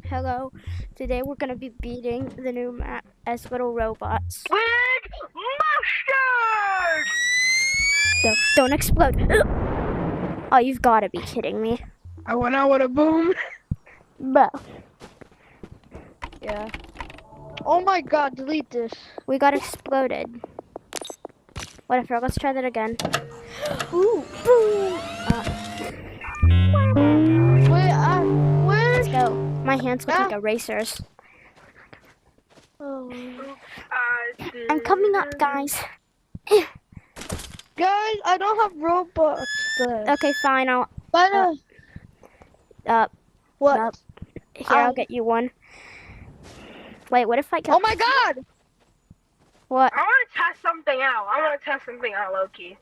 Hello. Today we're gonna be beating the new map as little robots. Big mustard! Don't explode. Oh, you've gotta be kidding me. I went out with a boom. Bro, Yeah. Oh my god, delete this. we got exploded. Whatever, let's try that again. Ooh, boom! Wait, where? Let's go. My hands look like erasers. Oh. I'm coming up, guys. Guys, I don't have robots left. Okay, fine, I'll... But, what? Nope. Here, I'll get you one. Wait, what if I get... Oh my god! What? I want to test something out. Loki.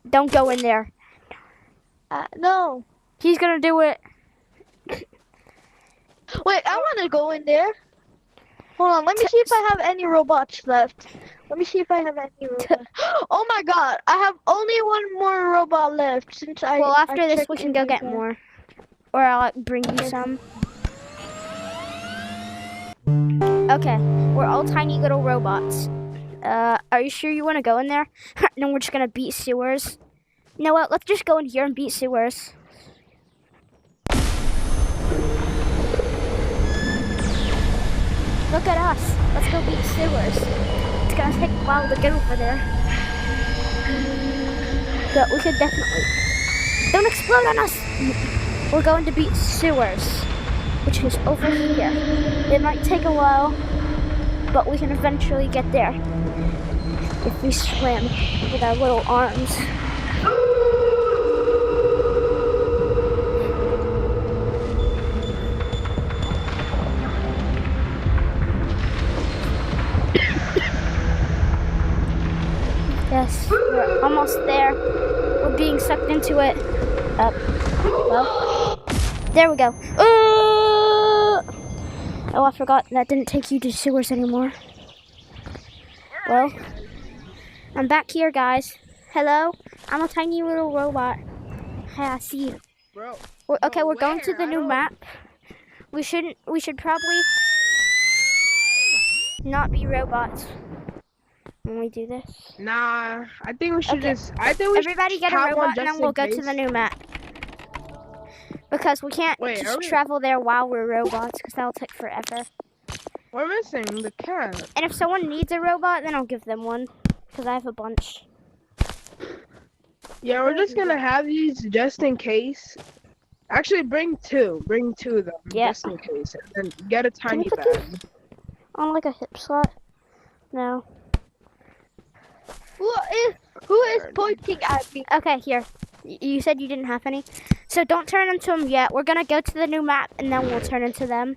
Don't go in there. No. He's gonna do it. Wait, I want to go in there. Hold on, let me see if I have any robots left. Let me see if I have any robots. Oh my god, I have only one more robot left since I... Well, after I this, checked we can go get everything. more. Or I'll bring you some. Okay, we're all tiny little robots. Are you sure you want to go in there? No, we're just gonna beat sewers. You know what? Let's just go in here and beat sewers. Look at us. Let's go beat sewers. It's gonna take a while to get over there. But we could definitely... Don't explode on us! We're going to beat sewers, which is over here. It might take a while, but we can eventually get there if we swim with our little arms. Yes, we're almost there. We're being sucked into it. Well, there we go. Oh, I forgot that didn't take you to sewers anymore. Well, I'm back here, guys. Hello, I'm a tiny little robot. Hey, I see you. Bro. Okay, we're going to the new map. We should probably not be robots when we do this. Nah, I think we should Okay. Everybody get a have one robot and just then we'll in go to case. the new map. Because we can't Wait, are just we- travel there while we're robots, because that'll take forever. We're missing the cat. And if someone needs a robot, then I'll give them one, because I have a bunch. Yeah, we're just gonna have these just in case. Actually, bring two. Bring two of them Yeah. just in case, and then get a Can tiny you put bag. these on like a hip slot? No. Who is pointing at me? Okay, here. You said you didn't have any. So don't turn into them yet. We're gonna go to the new map, and then we'll turn into them.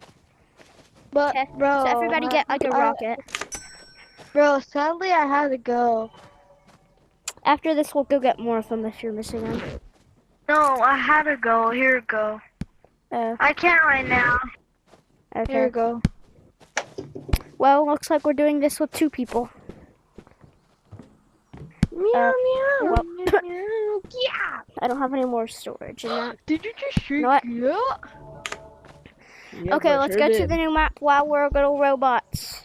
But, Okay. bro. So everybody get like a rocket. Bro, sadly I had to go. After this, we'll go get more of them if you're missing them. No, I had to go. Here we go. Oh, I can't right now. Here okay. we go. Well, looks like we're doing this with 2 people. Meow, meow, well- meow, meow. Yeah. I don't have any more storage in that. Did you just shoot? know what? Yeah, Okay, but let's sure go to did. the new map while we're little robots.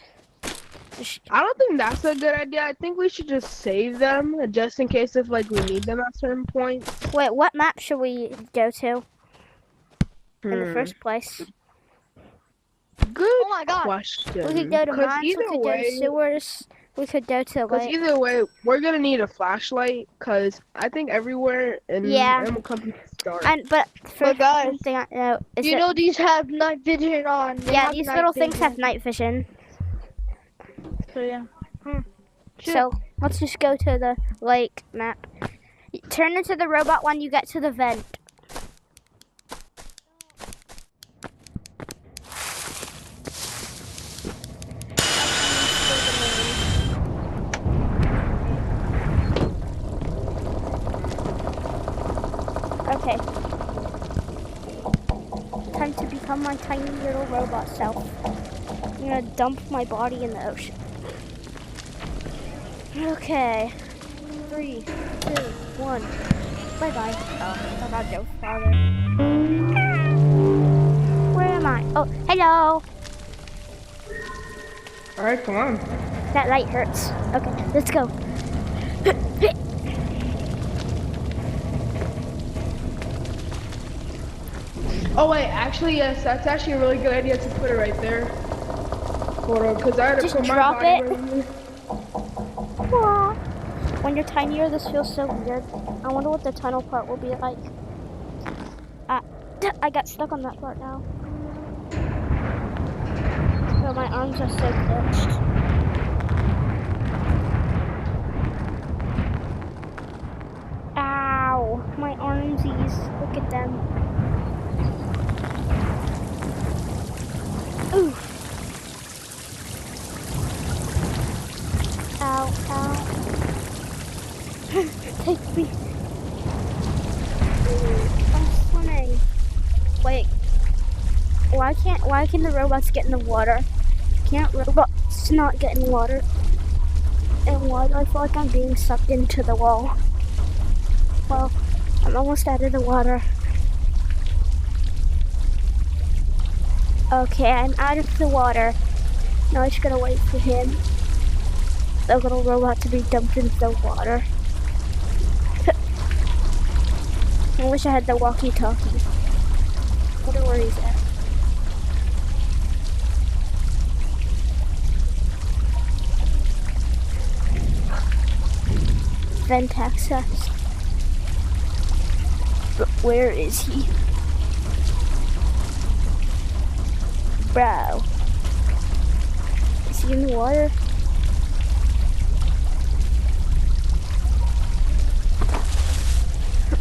I don't think that's a good idea. I think we should just save them just in case if like we need them at certain points. Wait, what map should we go to in the Hmm. first place? Good Oh my god. question. We could go to 'Cause mines, we either could go to way- sewers, we could go to Because like... either way, we're gonna need a flashlight. Because I think everywhere in Yeah. Animal Company is dark. But for But guys, one thing I know is You that, know these have night vision on. They yeah, have these night little things have vision. night vision. So yeah. So let's just go to the lake map. Turn into the robot when you get to the vent. Okay. Time to become my tiny little robot self. I'm gonna dump my body in the ocean. Okay. 3, 2, 1. Bye bye. Oh, I gotta go farther. Where am I? Oh, Oh, hello. Alright, come on. That light hurts. Okay, let's go. Oh wait, actually yes, that's actually a really good idea to put it right there. Hold on, because I had to Just put my drop body it. right here. Aw. When you're tinier, this feels so weird. I wonder what the tunnel part will be like. I got stuck on that part now. Oh, my arms are so glitched. Ow, my armsies. Look at them. Oof. Ow, ow. Take me. I'm swimming. Wait. Why can the robots get in the water? Can't robots not get in water? And why do I feel like I'm being sucked into the wall? Well, I'm almost out of the water. Okay, I'm out of the water. Now I just gotta wait for him, the little robot, to be dumped into the water. I wish I had the walkie-talkie. I wonder where he's at. Vent access. But where is he? Bro. Is he in the water?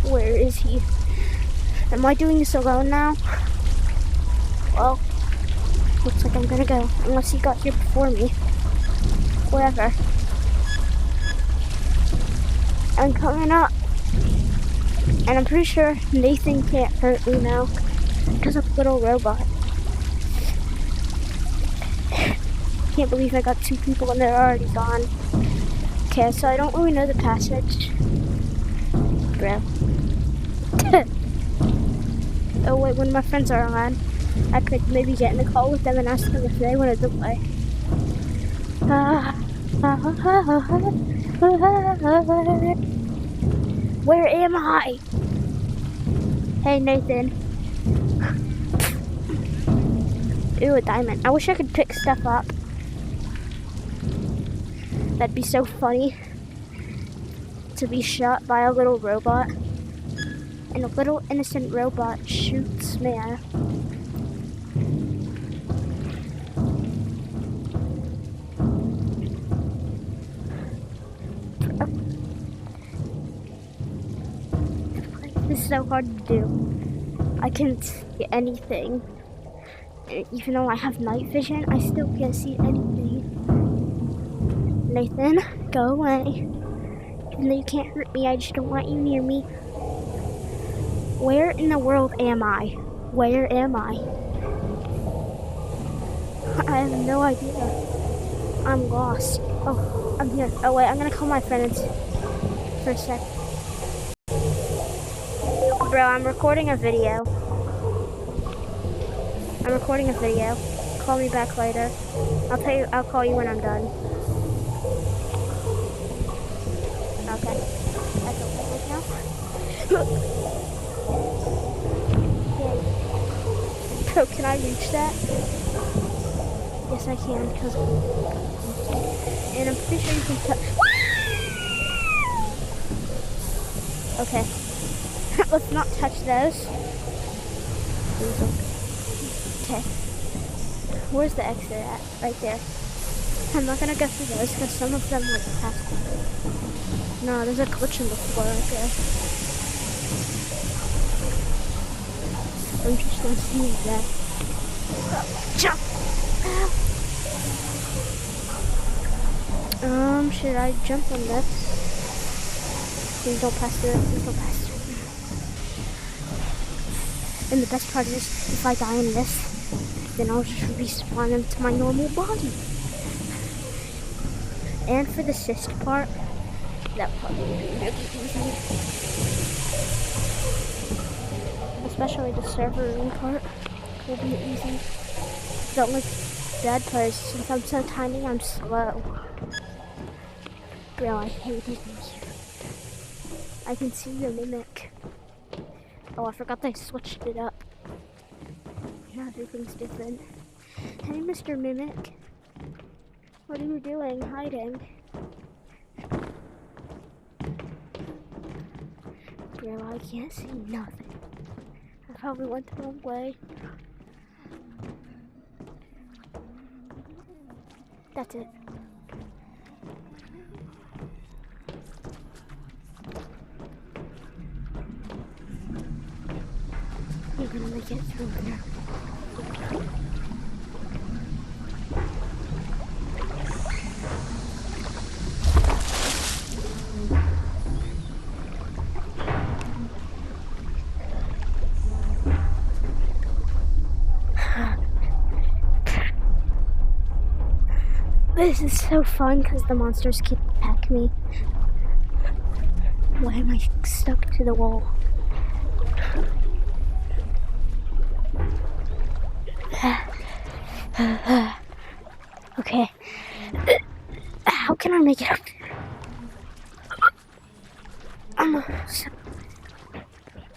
Where is he? Am I doing this alone now? Well, looks like I'm gonna go, unless he got here before me. Whatever. I'm coming up. And I'm pretty sure Nathan can't hurt me now, because of the little robot. Can't believe I got 2 people and they're already gone. Okay, so I don't really know the passage. Bro. Oh wait, when my friends are on, I could maybe get in a call with them and ask them if they wanted to play. Where am I? Hey Nathan. Ooh, a diamond. I wish I could pick stuff up. That'd be so funny. To be shot by a little robot. And a little innocent robot shoots man. This is so hard to do. I can't see anything. Even though I have night vision, I still can't see anything. Nathan, go away. Even though you can't hurt me, I just don't want you near me. Where in the world am I? Where am I? I have no idea. I'm lost. Oh, I'm here. Oh wait, I'm gonna call my friends for a sec. Bro, I'm recording a video. Call me back later. I'll call you when I'm done. Okay. That's okay right now. Bro, can I reach that? Yes, I can, because... And I'm pretty sure you can touch... Okay. Let's not touch those. Okay. Where's the exit at? Right there. I'm not gonna go through those, because some of them like past me. No, there's a glitch in the floor right there. I'm just gonna see that. Jump! Should I jump on this? Please don't pass through it. Please don't pass through it. And the best part is, if I die in this, then I'll just respawn into my normal body. And for the cyst part, that probably would be really easy. Especially the server room part. will be easy. Don't look bad players. Since I'm so tiny, I'm slow. Bro, I hate it. I can see your mimic. Oh, I forgot they switched it up. Now everything's different. Hey, Mr. Mimic. What are you doing? Hiding? Bro, I can't see nothing. I probably went the wrong way. That's it. You're gonna make it through there. This is so fun because the monsters keep attacking me. Why am I stuck to the wall? Okay. How can I make it up there?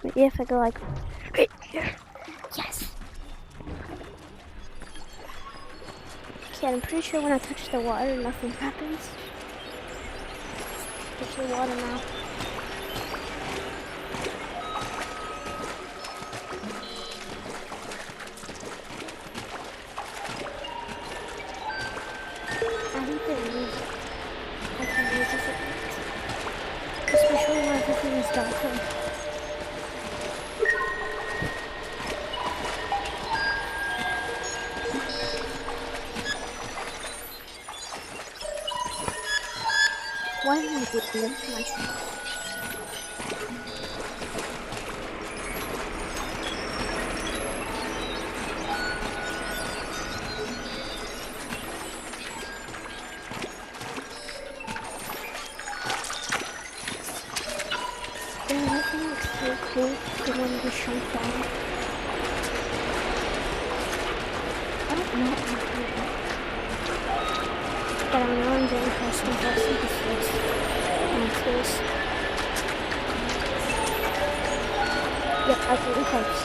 Maybe if I go like right here. Yes. Okay, I'm pretty sure when I touch the water, nothing happens. Touch the water now. I think they use it. I can use it. Especially when everything is darker. Why am I doing this to myself? Yeah, that thing looks so cool. The one we shrunk down. I don't know what I'm doing. But I know I'm doing first and first with this monsters. Yep, I do first.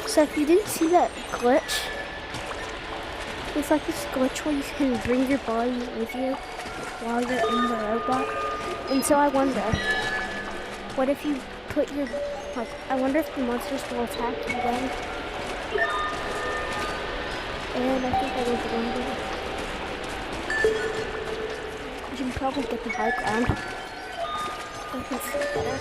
So if you didn't see that glitch, it's like this glitch where you can bring your body with you while you're in the robot. And so I wonder, what if you put your, like, I wonder if the monsters will attack you then. And I think I was wondering. You can probably get the high ground. So I can see better.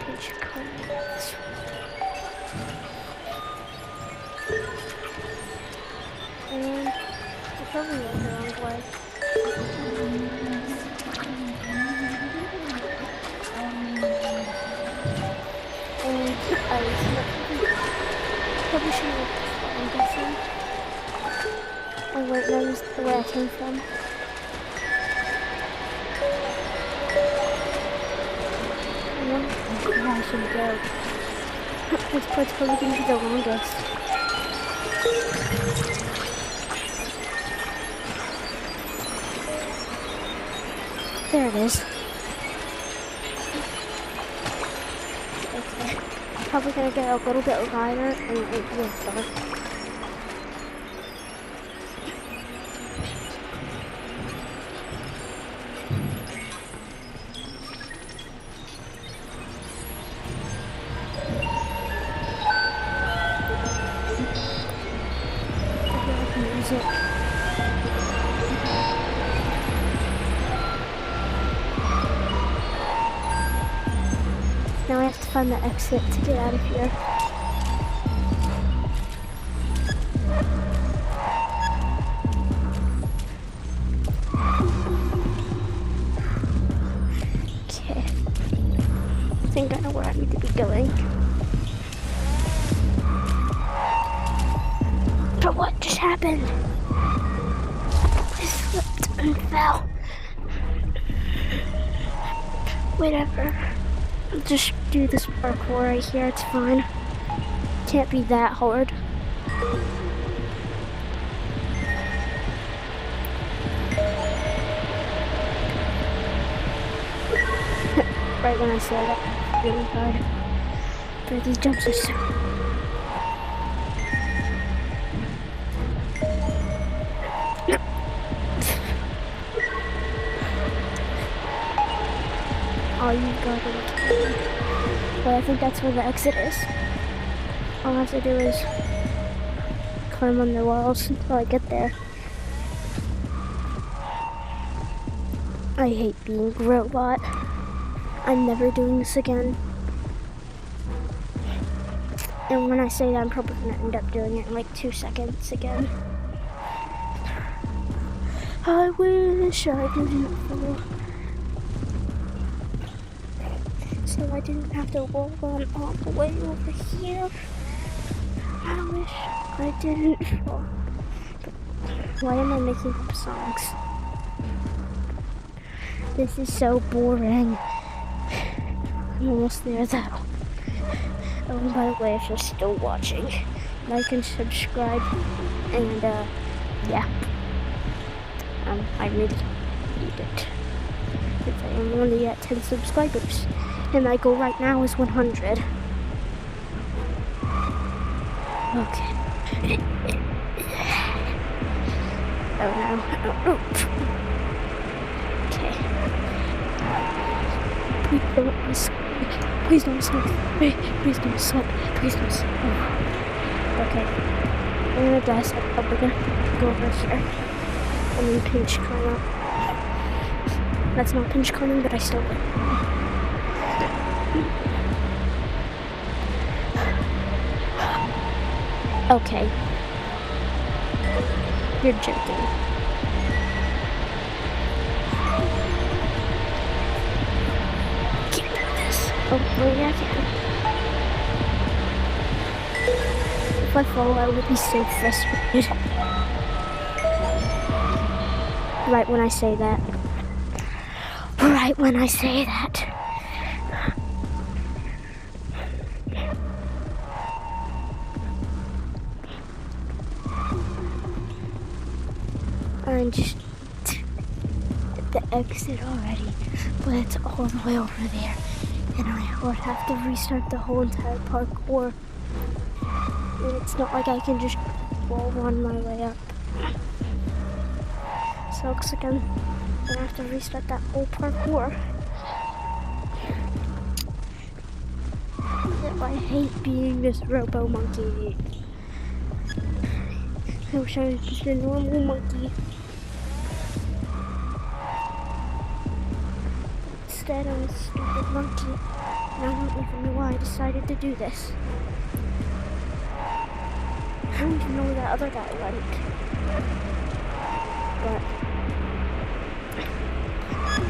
Page card this one. And I probably went the wrong way. And I probably shouldn't have this way, I'm guessing. I went that was the way I came from. Where I should go. This part's probably going to be the longest. There it is. Okay. Probably gonna get a little bit lighter and it will start. I feel like music. Now I have to find the exit to get out of here. Okay. I think I know where I need to be going. happened? I slipped and fell. Whatever. I'll just do this parkour right here, it's fine. Can't be that hard. Right when I say that, really hard. But these jumps are so... Oh, you got it. But I think that's where the exit is. All I have to do is climb on the walls until I get there. I hate being a robot. I'm never doing this again. And when I say that, I'm probably gonna end up doing it in like 2 seconds again. I wish I didn't fall. So I didn't have to walk on all the way over here. I wish I didn't fall. Why am I making up songs? This is so boring. I'm almost there though. Oh, and by the way, if you're still watching, like and subscribe, and yeah. I really need it. Because I am only at 10 subscribers. And my goal right now is 100. Okay. Oh no. Oh. Okay. Please don't slip. Please don't slip. Please don't slip. Please don't slip. Oh. Okay. I'm gonna guess I'm probably gonna go over here. And then pinch climb up. That's not pinch climbing, but I still will. Okay. You're joking. Can't do this. Oh, well, yeah, I can. If I fall, I will be so frustrated. Right when I say that. Right when I say that. I'm just at the exit already, but it's all the way over there, and I would have to restart the whole entire parkour. And it's not like I can just roll on my way up. So it looks like I'm gonna have to restart that whole parkour. I hate being this robo monkey. I wish I was just a normal monkey. Instead, I'm a stupid monkey, and I don't even know why I decided to do this. I don't even know where that other guy went. But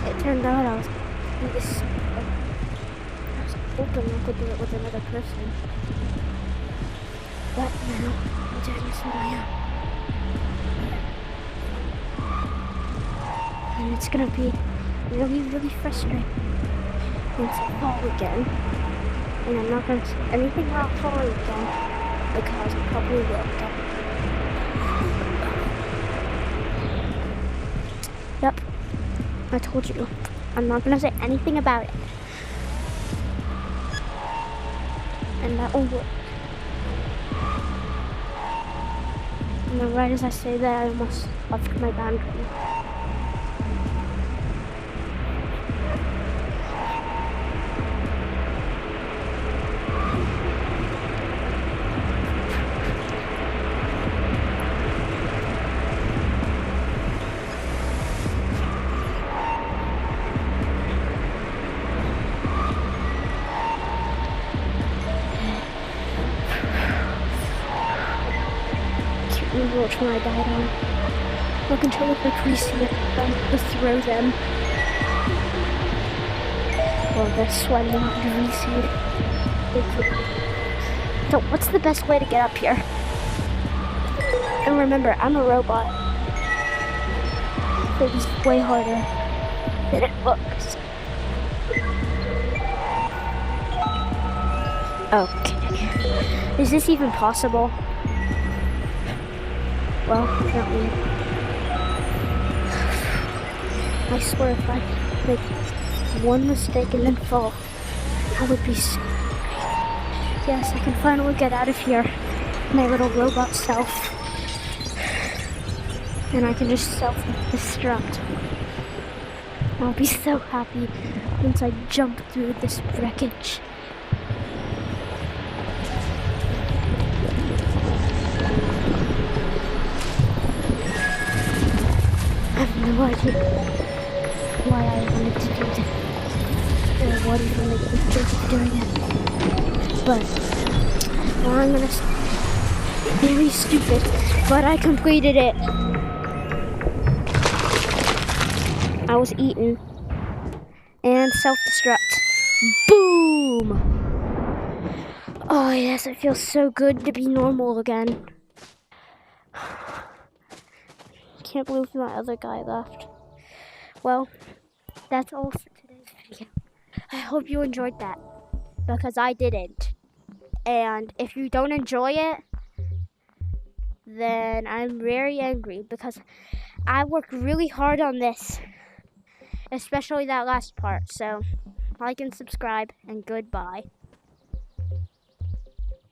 it turned out I was hoping I could do it with another person. But now, I'm doing this on my own. And it's gonna be really, really frustrating once I fall again. And I'm not gonna say anything about falling again, because I probably will again. Yep, I told you. I'm not gonna say anything about it. And that will work. And then right as I say that, I almost left my boundary. Watch when I died on. Look until if I see it, to throw them. Well, they're sweating out to reseed. So, what's the best way to get up here? And remember, I'm a robot. So it's way harder than it looks. Okay. Is this even possible? Well, apparently. I swear if I make one mistake and then fall, I would be so angry. Yes, I can finally get out of here. My little robot self. And I can just self-destruct. I'll be so happy once I jump through this wreckage. I have no idea why I wanted to do this, or what even made me think of doing it. But now I'm gonna say really stupid, but I completed it. I was eaten and self-destruct. Boom! Oh yes, it feels so good to be normal again. Can't believe my other guy left. Well, that's all for today's video. I hope you enjoyed that, because I didn't. And if you don't enjoy it, then I'm very angry, because I worked really hard on this, especially that last part. So, like and subscribe, and goodbye.